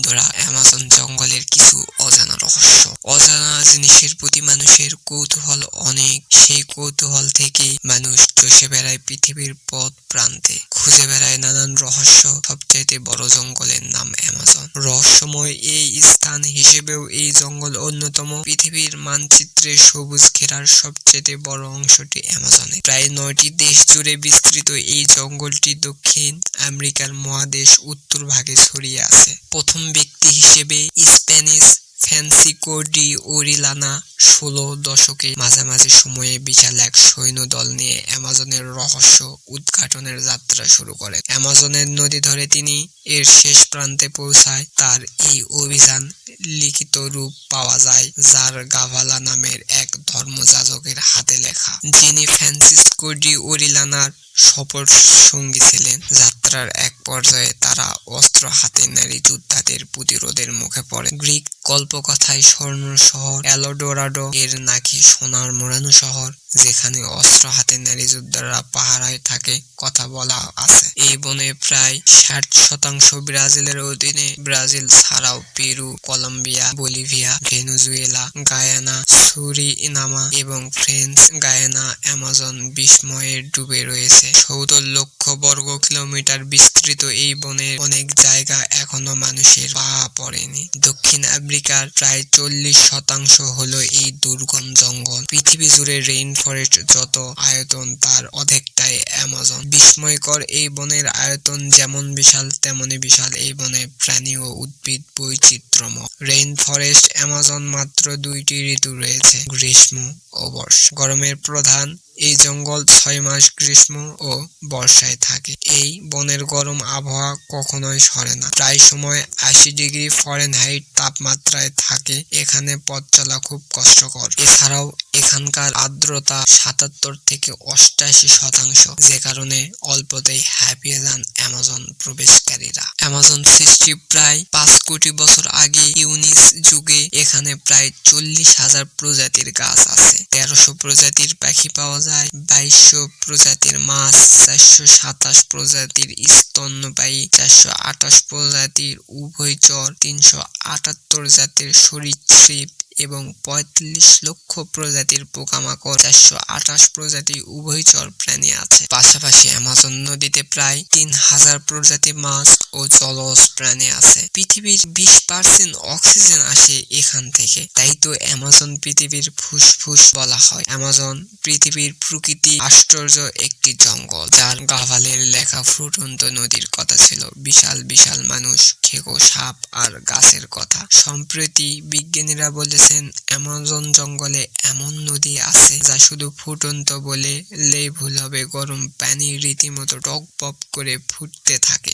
বন্ধুরা, অ্যামাজন জঙ্গলের কিছু অজানা রহস্য। অজানা জিনিসের প্রতি মানুষের কৌতূহল অনেক। সেই কৌতূহল থেকেই মানুষ চষে বেড়ায় পৃথিবীর পথ প্রান্তে, খুঁজে বেড়ায় নানান রহস্য। সবচাইতে বড় জঙ্গলের নাম অ্যামাজন। রহস্যময় এই স্থান হিসেবেও এই জঙ্গল অন্যতম। পৃথিবীর মানচিত্রে সবুজ ঘেরার সবচেয়ে বড় অংশটি অ্যামাজনে। প্রায় 9টি দেশ জুড়ে বিস্তৃত এই জঙ্গলটি দক্ষিণ আমেরিকার মহাদেশ উত্তর ভাগে ছড়িয়ে আছে। প্রথম ব্যক্তি হিসেবে স্প্যানিশ ফ্রান্সিসকো ডি ওরিলানা 16 দশকের মাঝামাঝি সময়ে বিশাল এক সৈন্যদল নিয়ে অ্যামাজনের রহস্য উদ্ঘাটনের যাত্রা শুরু করেন। অ্যামাজনের নদী ধরে তিনি এর শেষ প্রান্তে পৌঁছায়। তার এই অভিযান লিখিত রূপ পাওয়া যায়, যার গাভালা নামের এক ধর্মযাজকের হাতে লেখা, যিনি ফ্রান্সিসকো ডি ওরিলানার সফর সঙ্গী ছিলেন। যাত্রার এক পর্যায়ে তারা অস্ত্র হাতে নারী যোদ্ধাদের প্রতিরোধের মুখে পড়ে। গ্রিক কল্পকথায় স্বর্ণ শহর এল ডোরাডো এর নাকি সোনার মোড়ানো শহর, যেখানে অস্ত্র হাতে নারী যোদ্ধারা পাহারায় থাকে কথা বলা আছে। এই বনে প্রায় 60% ব্রাজিলের অধীনে। ব্রাজিল ছাড়াও Peru, Colombia, Bolivia, Venezuela, Guyana, Suriname এবং ফ্রেঞ্চ গায়ানা অ্যামাজন বিস্ময়ে ডুবে রয়েছে। 70 লক্ষ বর্গ কিলোমিটার বিস্তৃত এই বনের অনেক জায়গা এখনো মানুষের পা পড়েনি। দক্ষিণ আমেরিকার প্রায় 40% হলো এই দুর্গম জঙ্গল। পৃথিবী জুড়ে রেইন ফরেস্ট যত আয়তন, তার অর্ধেকটাই অ্যামাজন। বিস্ময়কর এই বনের আয়তন যেমন বিশাল, তেমনি বিশাল এই বনে প্রাণী ও উদ্ভিদ বৈচিত্র্যময়। রেইন ফরেস্ট অ্যামাজন মাত্র 2টি ঋতু রয়েছে, গ্রীষ্ম ও বর্ষা। গরমের প্রধান এই জঙ্গল 6 মাস গ্রীষ্ম ও বর্ষায় থাকে। এই বনের গরম আবহাওয়া কখনোই সরে না, প্রায় সময় 80 ডিগ্রি ফারেনহাইট তাপমাত্রায় থাকে। এখানে পথ চলা খুব কষ্টকর। এছাড়াও এখানকার আর্দ্রতা 77 থেকে 88%, যে কারণে অল্পতেই হাঁপিয়ে যান অ্যামাজন প্রবেশকারীরা। অ্যামাজন সৃষ্টি প্রায় 5 কোটি বছর আগে। ইউনিস যুগে এখানে প্রায় 40,000 প্রজাতির গাছ আছে, 1300 প্রজাতির পাখি পাওয়া যায়, 2200 প্রজাতির মাছ, 427 প্রজাতির স্তন্যপায়ী, 428 প্রজাতির উভয়চর, 378 জাতের সরীসৃপ এবং 45 লক্ষ প্রজাতির পোকামাকড়, 428 প্রজাতির উভয়চর প্রাণী আছে। পাশাপাশি অ্যামাজন নদীতে প্রায় 3000 প্রজাতির মাছ ও জলজ প্রাণী আছে। পৃথিবীর 20% অক্সিজেন আসে এখান থেকে, তাই তো অ্যামাজন পৃথিবীর ফুসফুস বলা হয়। অ্যামাজন পৃথিবীর প্রকৃতি আশ্চর্য একটি জঙ্গল, যার গাভালের লেখা ফুটন্ত নদীর কথা ছিল, বিশাল বিশাল মানুষ, খেকো সাপ আর গাছের কথা। সম্প্রতি বিজ্ঞানীরা বলেছেন অ্যামাজন জঙ্গলে এমন নদী আছে যা শুধু ফুটন্ত বললেই ভুল হবে। গরম পানি রীতিমতো টকবক করে ফুটতে থাকে।